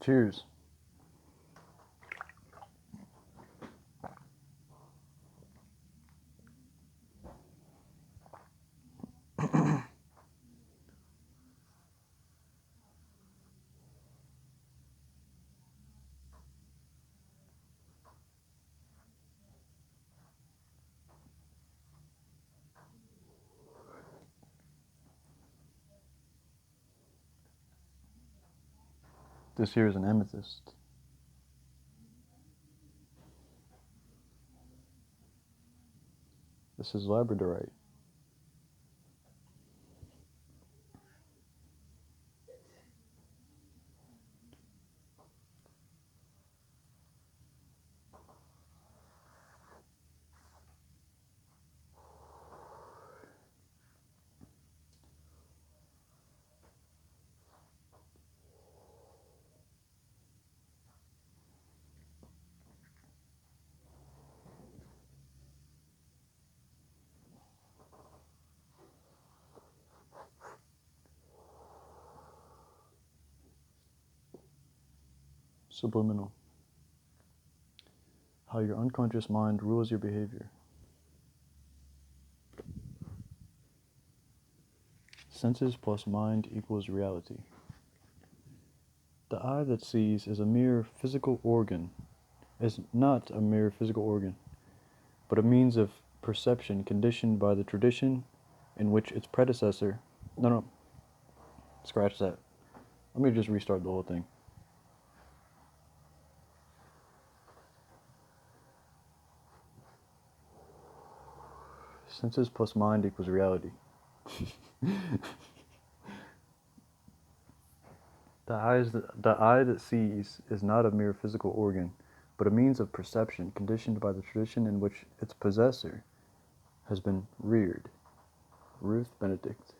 Cheers. This here is an amethyst. This is labradorite. Subliminal. How your unconscious mind rules your behavior. Senses plus mind equals reality. The eye that sees is not a mere physical organ, but a means of perception conditioned by the tradition in which its predecessor... No, scratch that. Let me just restart the whole thing. Senses plus mind equals reality. The eye that sees is not a mere physical organ, but a means of perception conditioned by the tradition in which its possessor has been reared. Ruth Benedict.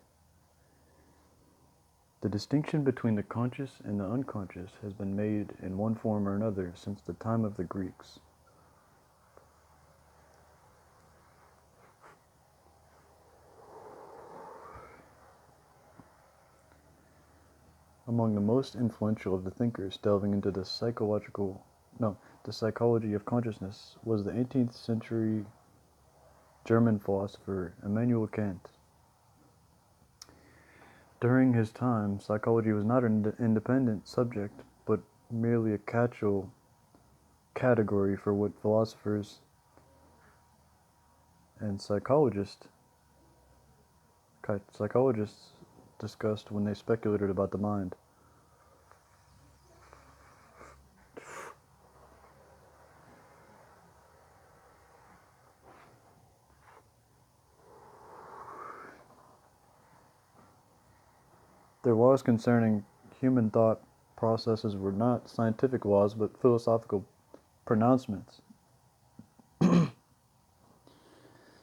The distinction between the conscious and the unconscious has been made in one form or another since the time of the Greeks. Among the most influential of the thinkers delving into the psychology of consciousness was the 18th century German philosopher Immanuel Kant. During his time, psychology was not an independent subject, but merely a catch-all category for what philosophers and psychologists discussed when they speculated about the mind. Their laws concerning human thought processes were not scientific laws, but philosophical pronouncements.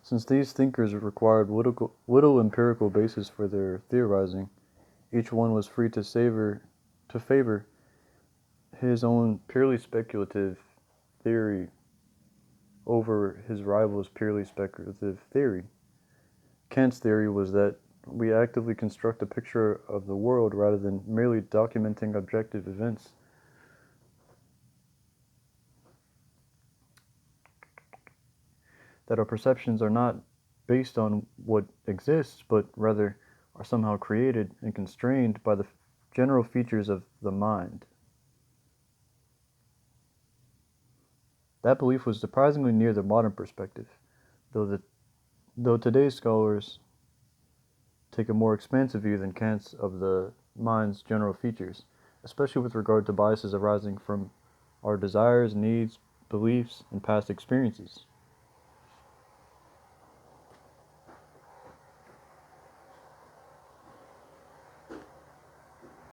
Since these thinkers required little empirical basis for their theorizing, each one was free to favor his own purely speculative theory over his rival's purely speculative theory. Kant's theory was that we actively construct a picture of the world rather than merely documenting objective events. That our perceptions are not based on what exists, but rather are somehow created and constrained by the general features of the mind. That belief was surprisingly near the modern perspective, though today's scholars take a more expansive view than Kant's of the mind's general features, especially with regard to biases arising from our desires, needs, beliefs, and past experiences.